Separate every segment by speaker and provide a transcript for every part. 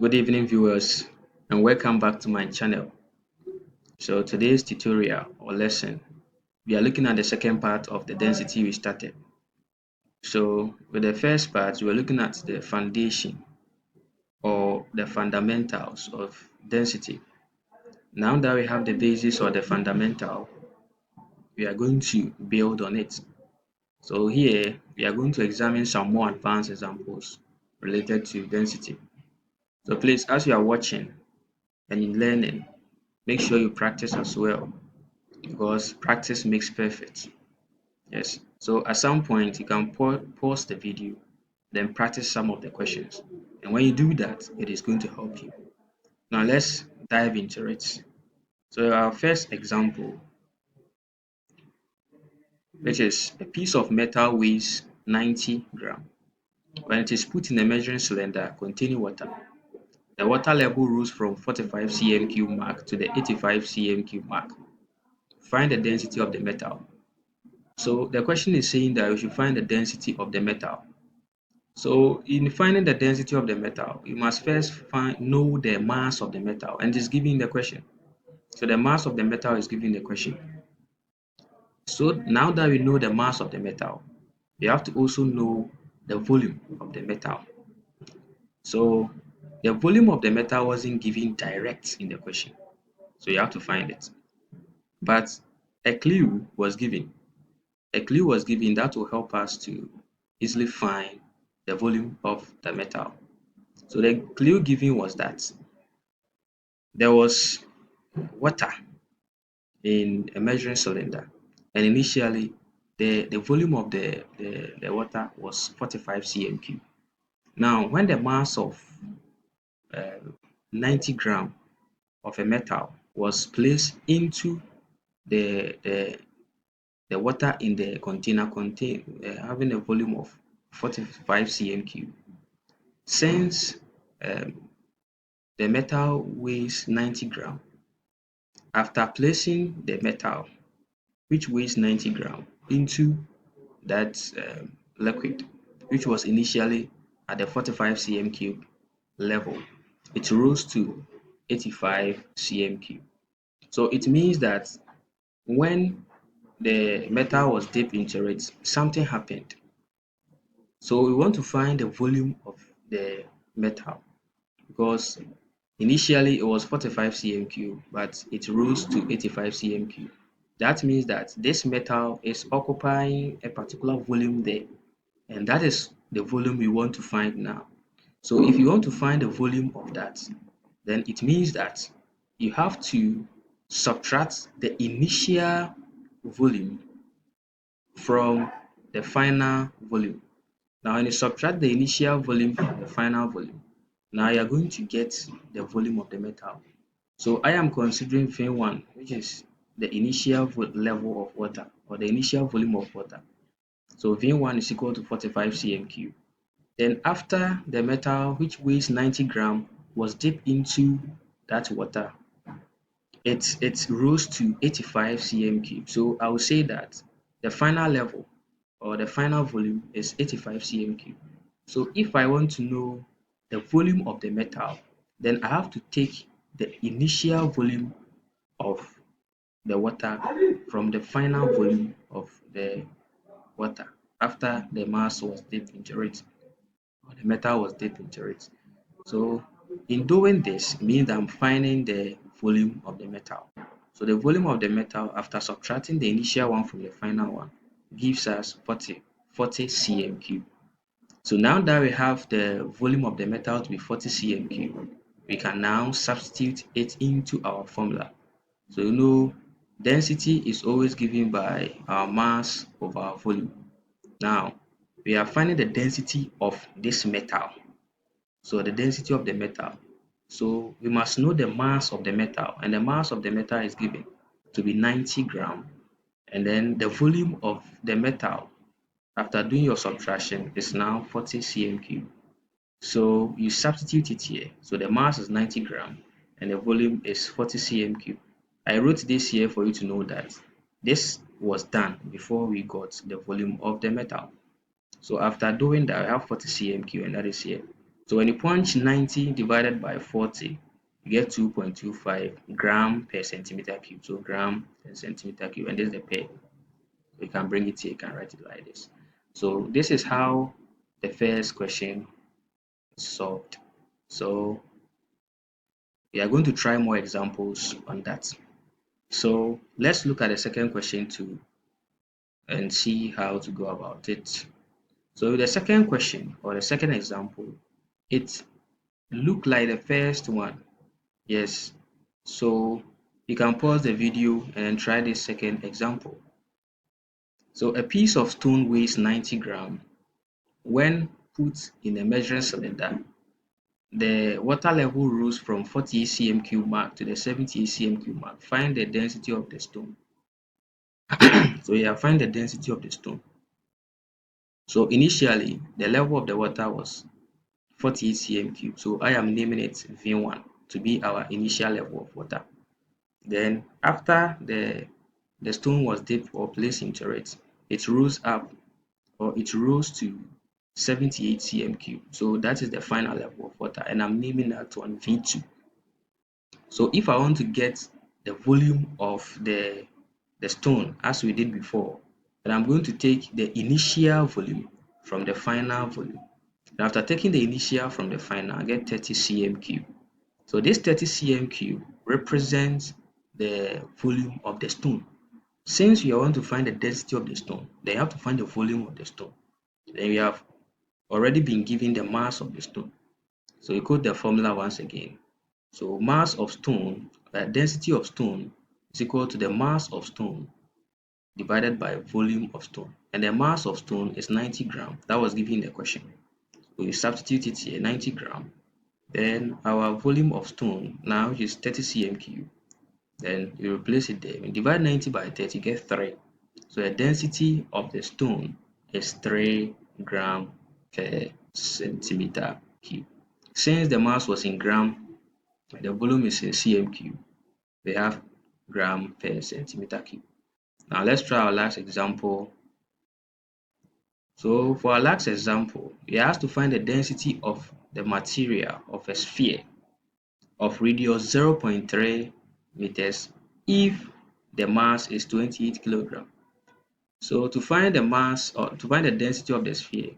Speaker 1: Good evening, viewers, and welcome back to my channel. So, today's tutorial or lesson, we are looking at the second part of the density we started. So, with the first part, we are looking at the foundation or the fundamentals of density. Now that we have the basis or the fundamental, we are going to build on it. So, here we are going to examine some more advanced examples related to density. So, please, as you are watching and in learning, make sure you practice as well because practice makes perfect. Yes. So at some point, you can pause the video, then practice some of the questions. And when you do that, it is going to help you. Now let's dive into it. So our first example, which is a piece of metal weighs 90 grams. When it is put in a measuring cylinder containing water, the water level rose from 45 cm cube mark to the 85 cm cube mark. Find the density of the metal. So the question is saying that we should find the density of the metal. So in finding the density of the metal, you must first know the mass of the metal, and it's given the question. So the mass of the metal is given the question. So now that we know the mass of the metal, we have to also know the volume of the metal. So the volume of the metal wasn't given direct in the question, so you have to find it. But a clue was given. A clue was given that will help us to easily find the volume of the metal. So the clue given was that there was water in a measuring cylinder, and initially the volume of the water was 45 cm cube. Now, when the mass of uh, 90 gram of a metal was placed into the the water in the container having a volume of 45 cm cube, since um, the metal weighs 90 gram, after placing the metal which weighs 90 gram into that liquid, which was initially at the 45 cm cube level, it rose to 85 cm cube. So it means that when the metal was dipped into it, something happened. So we want to find the volume of the metal because initially it was 45 cm cube, but it rose to 85 cm cube. That means that this metal is occupying a particular volume there, and that is the volume we want to find now. So if you want to find the volume of that, then it means that you have to subtract the initial volume from the final volume. Now, when you subtract the initial volume from the final volume, now you are going to get the volume of the metal. So I am considering V1, which is the initial level of water or the initial volume of water. So V1 is equal to 45 cm cube. Then after the metal, which weighs 90 gram, was dipped into that water, it rose to 85 cm cube. So I will say that the final level or the final volume is 85 cm cube. So if I want to know the volume of the metal, then I have to take the initial volume of the water from the final volume of the water after the mass was dipped into it or the metal was dipped into it. So in doing this means I'm finding the volume of the metal. So the volume of the metal after subtracting the initial one from the final one gives us 40 cm cube. So now that we have the volume of the metal to be 40 cm cube, we can now substitute it into our formula. So you know density is always given by our mass over our volume. Now we are finding the density of this metal. So the density of the metal. So we must know the mass of the metal, and the mass of the metal is given to be 90 gram. And then the volume of the metal after doing your subtraction is now 40 cm cube. So you substitute it here. So the mass is 90 gram and the volume is 40 cm cube. I wrote this here for you to know that this was done before we got the volume of the metal. So after doing that, I have 40 cm cube and that is here. So when you punch 90 divided by 40, you get 2.25 gram per centimeter cube. So gram per centimeter cube, and this is the pair. You can bring it here, you can write it like this. So this is how the first question is solved. So we are going to try more examples on that. So let's look at the second question too and see how to go about it. So the second question or the second example, it looked like the first one. Yes. So you can pause the video and try this second example. So a piece of stone weighs 90 grams. When put in a measuring cylinder, the water level rose from 40 cm cube mark to the 70 cm cube mark. Find the density of the stone. So you have find the density of the stone. So initially, the level of the water was 48 cm cube. So I am naming it V1 to be our initial level of water. Then after the stone was dipped or placed into it, it rose up or it rose to 78 cm cube. So that is the final level of water, and I'm naming that one V2. So if I want to get the volume of the stone as we did before, then I'm going to take the initial volume from the final volume. And after taking the initial from the final, I get 30 cm cube. So this 30 cm cube represents the volume of the stone. Since you want to find the density of the stone, then you have to find the volume of the stone. Then we have already been given the mass of the stone. So you quote the formula once again. So mass of stone, density of stone is equal to the mass of stone divided by volume of stone. And the mass of stone is 90 grams. That was given in the question. So you substitute it here, 90 grams. Then our volume of stone now is 30 cm cube. Then you replace it there. When you divide 90 by 30, you get 3. So the density of the stone is 3 gram per centimeter cube. Since the mass was in gram, the volume is in cm cube, we have gram per centimeter cube. Now let's try our last example. So for our last example, we have to find the density of the material of a sphere of radius 0.3 meters if the mass is 28 kilograms. So to find the mass or to find the density of the sphere,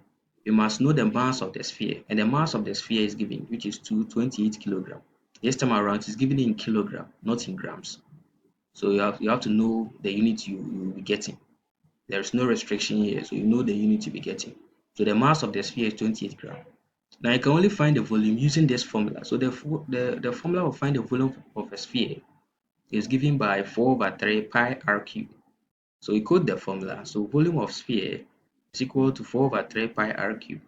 Speaker 1: you must know the mass of the sphere, and the mass of the sphere is given, which is 228 kilograms. This time around, it's given in kilogram, not in grams. So you have to know the unit you will be getting. There is no restriction here, so you know the unit you'll be getting. So the mass of the sphere is 28 grams. Now you can only find the volume using this formula. So the formula will find the volume of a sphere is given by 4 over 3 pi r cubed. So we code the formula. So volume of sphere is equal to 4 over 3 pi r cubed.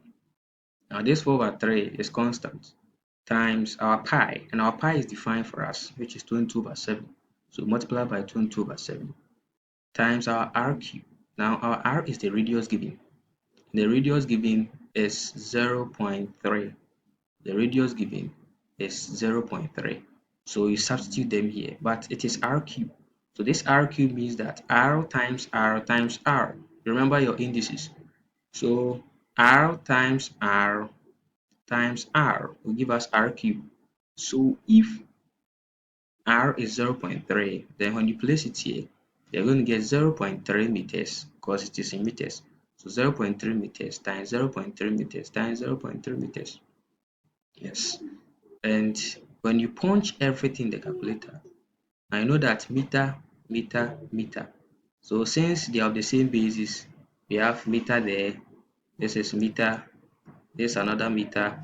Speaker 1: Now this 4 over 3 is constant times our pi, and our pi is defined for us, which is 22 over 7. So multiply by 22 over 7 times our r cubed. Now our r is the radius given. The radius given is 0.3. The radius given is 0.3. So you substitute them here, but it is r cubed. So this r cubed means that r times r times r. Remember your indices. So r times r times r will give us r cubed. So if r is 0.3, then when you place it here, you're going to get 0.3 meters because it is in meters. So 0.3 meters times 0.3 meters times 0.3 meters. Yes. And when you punch everything in the calculator, I know that meter, meter, meter. So since they have the same basis, we have meter there. This is meter. This is another meter.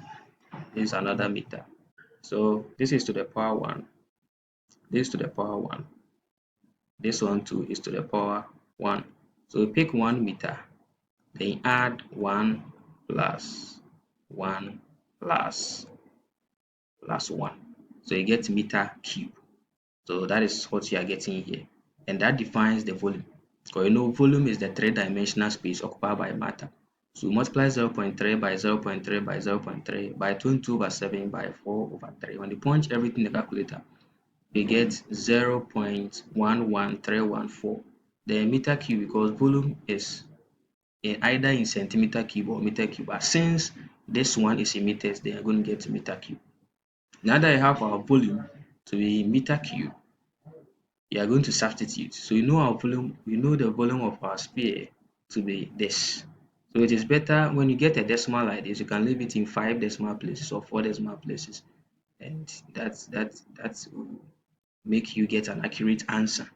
Speaker 1: This is another meter. So this is to the power 1. This to the power 1. This one too is to the power 1. So we pick 1 meter. Then add 1 plus 1 plus 1. So you get meter cube. So that is what you are getting here. And that defines the volume. Because you know volume is the 3-dimensional space occupied by matter. So multiply 0.3 by 0.3 by 0.3 by 22 over 7 by 4 over 3. When you punch everything in the calculator, you get 0.11314. The meter cube, because volume is either in centimeter cube or meter cube. But since This one is in meters, then you're going to get meter cube. Now that you have our volume to be meter cube, you are going to substitute. So you know our volume, we know the volume of our sphere to be this. So it is better when you get a decimal like this, you can leave it in 5 decimal places or 4 decimal places, and that will make you get an accurate answer.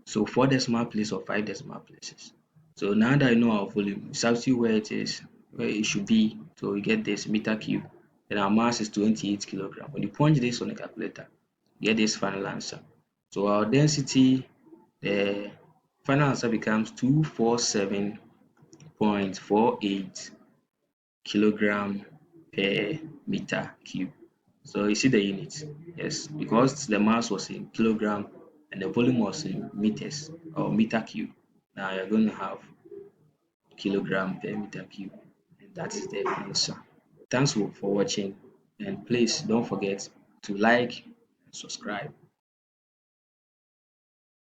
Speaker 1: So 4 decimal places or 5 decimal places. So now that you know our volume, you substitute where it is, where it should be. So we get this meter cube. Then our mass is 28 kilogram. When you punch this on the calculator, you get this final answer. So our density, the final answer becomes 247.48 kilogram per meter cube. So you see the units, yes, because the mass was in kilogram and the volume was in meters or meter cube. Now you're going to have kilogram per meter cube, and that is the answer. Thanks for watching, and please don't forget to like and subscribe.